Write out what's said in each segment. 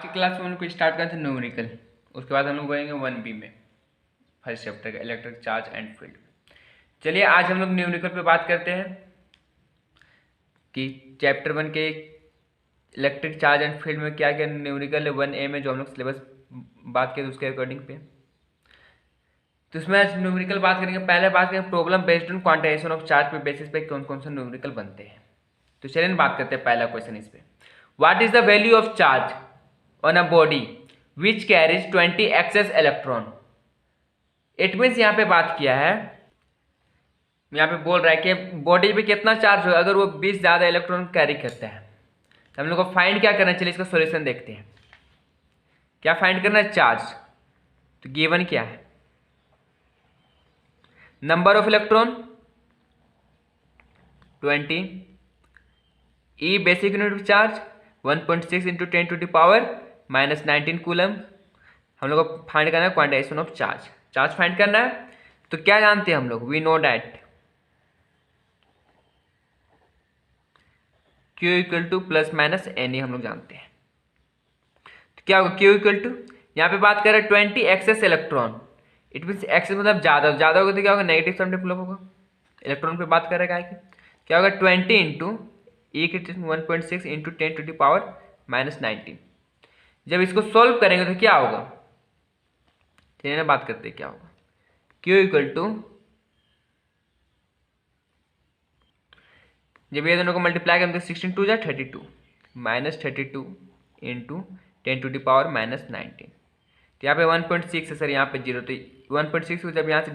की क्लास में उनको स्टार्ट करते हैं न्यूमेरिकल, उसके बाद हम लोग बढ़ेंगे 1B में, फर्स्ट चैप्टर का इलेक्ट्रिक चार्ज एंड फील्ड। चलिए आज हम लोग न्यूमेरिकल पे बात करते हैं कि चैप्टर 1 के इलेक्ट्रिक चार्ज एंड फील्ड में क्या क्या न्यूमेरिकल है 1A में, जो हम लोग सिलेबस बात किए उसके अकॉर्डिंग पे। तो इसमें आज न्यूमेरिकल बात करेंगे। पहले बात करेंगे problem based on quantization of charge पे बेसिस पे कौन कौन से न्यूमेरिकल बनते हैं। तो चलिए बात करते हैं पहला क्वेश्चन इस पे। What is the value of charge on a body which carries 20 excess electron. It means यहाँ पे बात किया है, यहाँ पे बोल रहा है कि बॉडी पे कितना चार्ज होगा अगर वो 20 ज़्यादा इलेक्ट्रॉन कैरी करता है। तो हम लोग को फाइंड क्या करना चाहिए, इसका सॉल्यूशन देखते हैं। क्या फाइंड करना है, चार्ज। तो गिवन क्या है, number of electron 20, E basic unit of charge 1.6 into 10 to the power -19 coulomb. हम लोग को फाइंड करना है quantization of charge, charge find करना है। तो क्या जानते हैं हम लोग, we know that Q equal to plus minus N, हम लोग जानते हैं। तो क्या होगा, Q इक्वल टू, यहाँ पे बात कर रहे हैं 20 excess electron. It mean excess मतलब ज़्यादा, ज़्यादा होगा तो क्या होगा, नेगेटिव साइन डेवलप होगा। इलेक्ट्रॉन पे बात कर रहे हैं क्या होगा, 20 इंटू ई के 1.6 इंटू 10 टू द पावर -19। जब इसको सोल्व करेंगे तो क्या होगा, चलिए ना बात करते हैं क्या होगा। Q इक्वल टू, जब ये दोनों को मल्टीप्लाई करेंगे तो 16 टू जा 32, -32 इंटू 10 टू द पावर -19। तो यहाँ पे 1.6 है सर, यहाँ पे 0, तो 1.6 को जब यहाँ से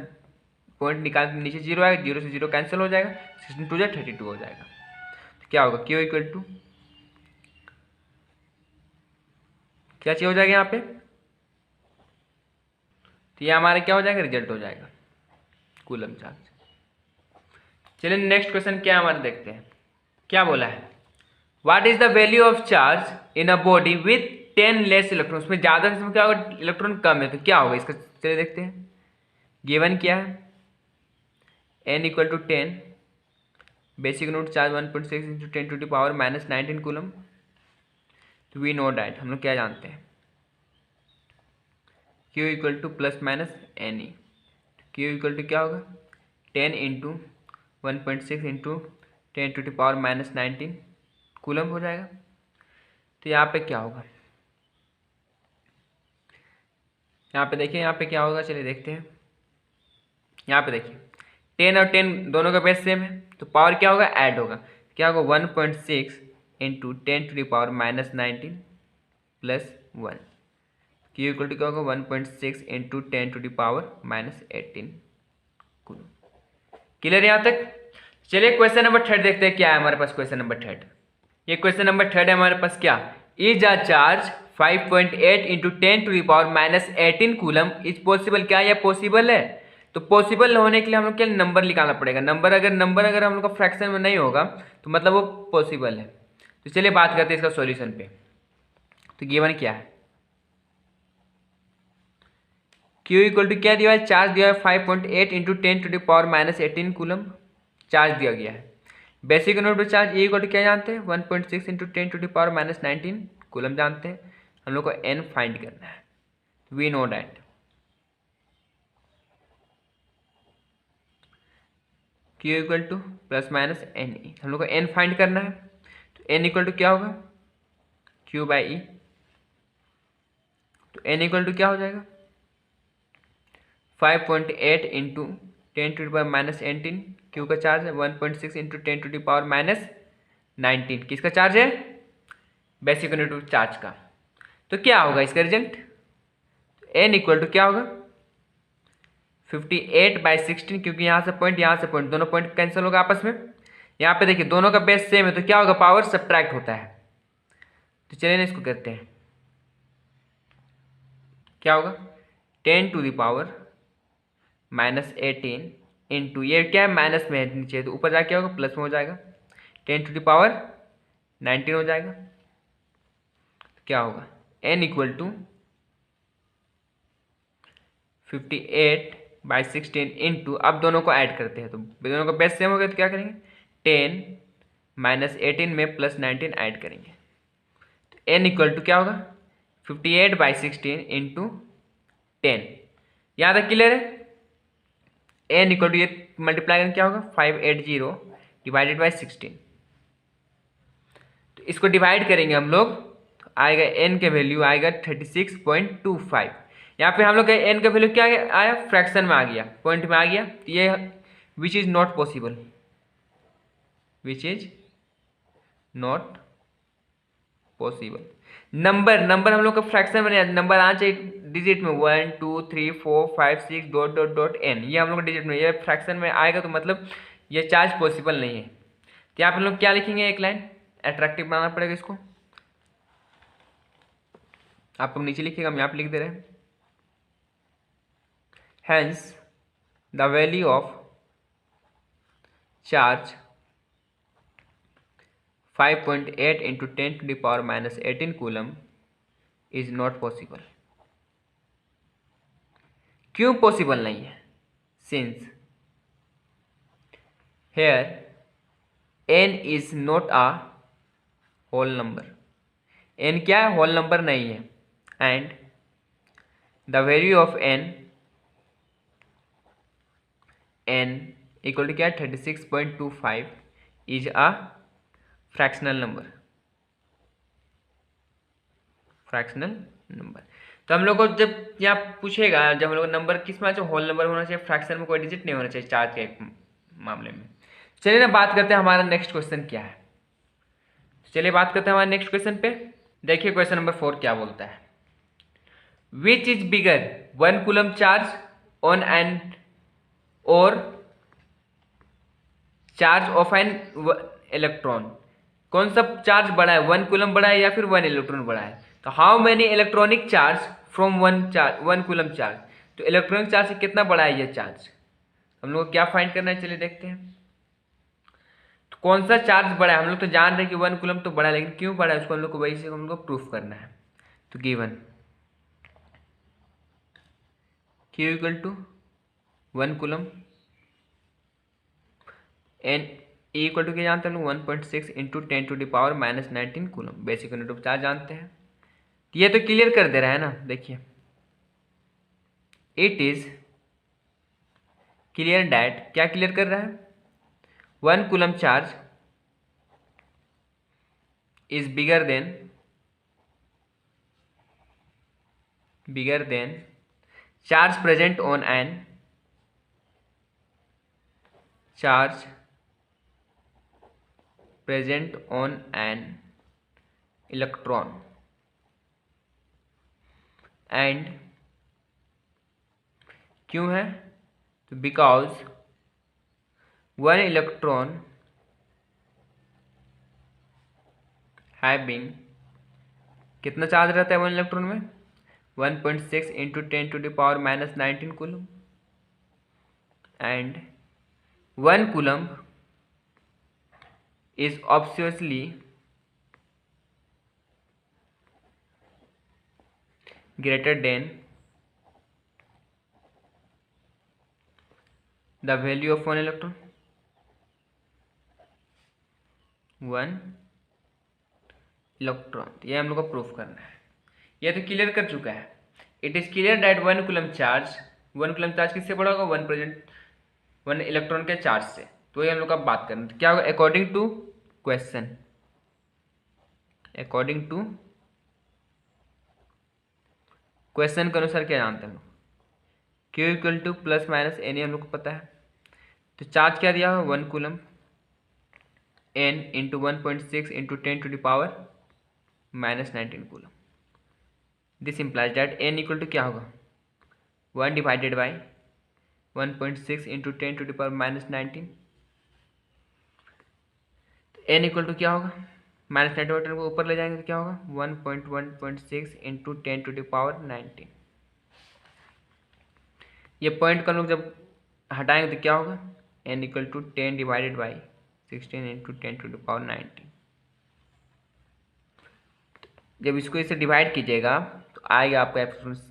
पॉइंट निकाल नीचे 0 आएगा, 0 से 0 कैंसिल हो जाएगा, 16 टू जा 32 हो जाएगा। तो क्या होगा, Q इक्वल टू क्या चाहिए हो जाएगा यहाँ पे, तो ये हमारा क्या हो जाएगा, रिजल्ट हो जाएगा कूलम चार्ज। चलिए नेक्स्ट क्वेश्चन क्या हमारे देखते हैं। क्या बोला है, what is the value of charge in a body with 10 less electron. उसमें ज़्यादा, इसमें क्या होगा, इलेक्ट्रॉन कम है, तो क्या होगा इसका, चलिए देखते हैं। गिवन क्या है, n equal to 10, basic unit charge 1.6 into 10 to the power -19 coulomb. तो वी नो डैट, हम लोग क्या जानते हैं, Q equal to plus minus N E. Q equal to क्या होगा, 10 into 1.6 into 10 to the power -19 coulomb हो जाएगा। तो यहाँ पे क्या होगा, यहाँ पे देखिए, यहाँ पे क्या होगा, चलिए देखते हैं। यहाँ पे देखिए 10 और 10 दोनों का बेस सेम है, तो पावर क्या होगा, ऐड होगा। क्या होगा, 1.6 into 10 to the power -19 plus 1। Q equal to क्या होगा, 1.6 into 10 to the power -18 coulomb. Clear यहाँ तक। चलिए क्वेश्चन नंबर 3 देखते हैं क्या है हमारे पास। क्वेश्चन नंबर 3, ये क्वेश्चन नंबर 3 है हमारे पास। क्या, is a charge 5.8 into 10 to the power -18 coulomb is possible. क्या यह पॉसिबल है, तो पॉसिबल होने के लिए हम लोग क्या नंबर निकालना पड़ेगा। नंबर अगर हम लोग का फ्रैक्शन में नहीं होगा तो मतलब वो पॉसिबल है। तो चलिए बात करते हैं इसका सॉल्यूशन पे। तो गिवन क्या है, Q इक्वल टू क्या दिया है, चार्ज दिया है 5.8 into 10 to the power -18 coulomb charge दिया गया है। Basic unit of charge E equal to क्या जानते हैं, 1.6 into 10 to the power -19 coulomb जानते हैं। हम लोग को N फाइंड करना है, we know that Q equal to plus minus N E. हम लोग को N फाइंड करना है, तो N इक्वल टू क्या होगा, Q बाई E। तो N इक्वल टू क्या हो जाएगा, 5.8 into 10 to the power -18, Q का चार्ज है 1.6 इंटू 10 टू द पावर -19, किसका चार्ज है, बेसिक यूनिट ऑफ चार्ज का। तो क्या होगा इसका रिजल्ट, N इक्वल टू क्या होगा, 58/16, क्योंकि यहाँ से पॉइंट दोनों पॉइंट कैंसिल होगा आपस में। यहाँ पे देखिए दोनों का बेस सेम है, तो क्या होगा, पावर सब्ट्रैक्ट होता है। तो चलिए ना इसको करते हैं। क्या होगा, 10 टू द पावर -18 इंटू, ये क्या है माइनस में है नीचे, तो ऊपर जाके क्या होगा, प्लस में हो जाएगा, 10 टू द पावर 19 हो जाएगा। तो क्या होगा, N इक्वल टू 58/16 इंटू, अब दोनों को ऐड करते हैं तो दोनों का बेस सेम हो गया, तो क्या करेंगे, 10 -18 में +19 ऐड करेंगे। तो N इक्वल टू क्या होगा, 58/16 इंटू 10। यहाँ तक क्लियर है। n इक्वल टू ये मल्टीप्लाई करके क्या होगा 580 डिवाइडेड बाई 16। तो इसको डिवाइड करेंगे हम लोग, तो आएगा n का वैल्यू आएगा 36.25। यहाँ पे हम लोग का n का वैल्यू क्या आया, फ्रैक्शन में आ गया, पॉइंट में आ गया। तो ये which is not possible, which is not possible. Number हम लोग का फ्रैक्शन में नंबर आना चाहिए डिजिट में, 1 2 3 4 5 6 डॉट डॉट डॉट n, ये हम लोग डिजिट में, ये फ्रैक्शन में आएगा तो मतलब ये चार्ज पॉसिबल नहीं है। तो यहाँ पे हम लोग क्या लिखेंगे, एक लाइन अट्रैक्टिव बनाना पड़ेगा इसको। आप लोग नीचे लिखिएगा, हम यहाँ पे लिख दे रहे हैं। Hence the value of charge 5.8 into 10 to the power minus 18 coulomb is not possible। क्यों पॉसिबल नहीं है, since here n is not a whole number, n क्या है, होल नंबर नहीं है, and the value of n equal to क्या है 36.25 is a fractional number, fractional number. तो हम लोग को जब यहाँ पूछेगा, जब हम लोग नंबर किस में होल नंबर होना चाहिए, फ्रैक्शन में कोई डिजिट नहीं होना चाहिए चार्ज के मामले में। चलिए ना बात करते हैं हमारा नेक्स्ट क्वेश्चन क्या है। चलिए बात करते हैं हमारे नेक्स्ट क्वेश्चन पे। देखिए क्वेश्चन नंबर 4 क्या बोलता है, which is bigger 1 coulomb charge on an और चार्ज ऑफ एन इलेक्ट्रॉन। कौन सा चार्ज बड़ा है, 1 कूलम बड़ा है या फिर 1 इलेक्ट्रॉन बड़ा है। तो how many electronic charge from 1 coulomb charge, तो इलेक्ट्रॉनिक चार्ज से कितना बड़ा है ये चार्ज, हम लोग को क्या फाइंड करना है, चलिए देखते हैं। तो कौन सा चार्ज बड़ा है, हम लोग तो जान रहे हैं कि 1 कूलम तो बड़ा है, लेकिन क्यों बड़ा है उसको हम लोग को वही से हम लोग को प्रूफ करना है। तो given Q equal to 1 coulomb and E equal to क्या जानते हैं हम लोग 1.6 into 10 to the power minus 19 coulomb, basic unit of charge जानते हैं। तो ये तो क्लियर कर दे रहा है ना, देखिए इट इज क्लियर डैट, क्या क्लियर कर रहा है, 1 coulomb charge is bigger than charge present on an electron and क्यों है, तो बिकॉज 1 इलेक्ट्रॉन हैविंग, कितना चार्ज रहता है 1 इलेक्ट्रॉन में, 1.6 into 10 to the power minus 19 coulomb, and 1 coulomb is obviously greater than the value of 1 electron, 1 electron. ये हम लोग को प्रूफ करना है, ये तो क्लियर कर चुका है। It is clear that 1 coulomb charge किससे बड़ा होगा, 1 इलेक्ट्रॉन के चार्ज से। तो ये हम लोग का बात करना है, क्या होगा अकॉर्डिंग टू क्वेश्चन के अनुसार क्या जानते हैं हम लोग, Q equal to plus minus N, हम लोग को पता है। तो चार्ज क्या दिया हुआ 1 coulomb n into 1.6 into 10 to the power minus 19 coulomb. This implies that n equal to क्या होगा 1 divided by 1.6 into 10 to the power minus 19। n equal to क्या होगा, माइनस 19 को ऊपर ले जाएंगे तो क्या होगा 1.1.6 इंटू 10 टू द पावर 19। ये पॉइंट का लोग जब हटाएंगे तो क्या होगा n equal to 10 divided by 16 into 10 to the power 19। जब इसको इसे डिवाइड कीजिएगा तो आएगा आपका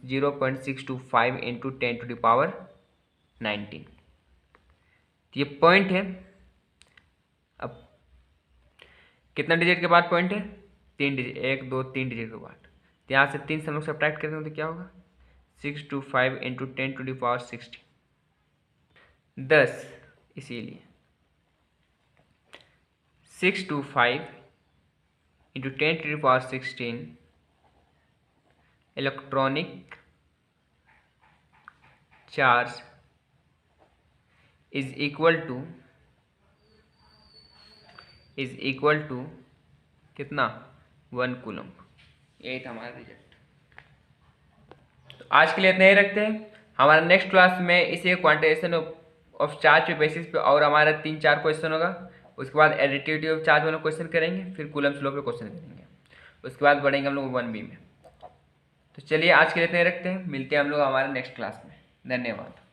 0.625 इंटू 10 टू द पावर 19। ये पॉइंट है। अब कितना डिजिट के बाद पॉइंट है, 3 डिजिट, 1 2 3 डिजिट के बाद। तो यहाँ से 3 से हम लोग सब्ट्रैक्ट करेंगे तो क्या होगा 625 इंटू 10⁻16 10, इसीलिए 625 into 10⁻16 electronic charge is equal to कितना 1 कूलम। यही था हमारा रिजल्ट। तो आज के लिए इतना ही रखते हैं। हमारा नेक्स्ट क्लास में इसे क्वांटाइजेशन ऑफ चार्ज पे बेसिस पे और हमारा 3-4 क्वेश्चन होगा। उसके बाद एडिटिविटी ऑफ चार्ज वाला क्वेश्चन करेंगे, फिर कूलम्स लॉ पे क्वेश्चन करेंगे। उसके बाद बढ़ेंगे हम लोग 1B में। तो चलिए आज के लिए इतना ही रखते हैं, मिलते हैं हम लोग हमारे नेक्स्ट क्लास में। धन्यवाद।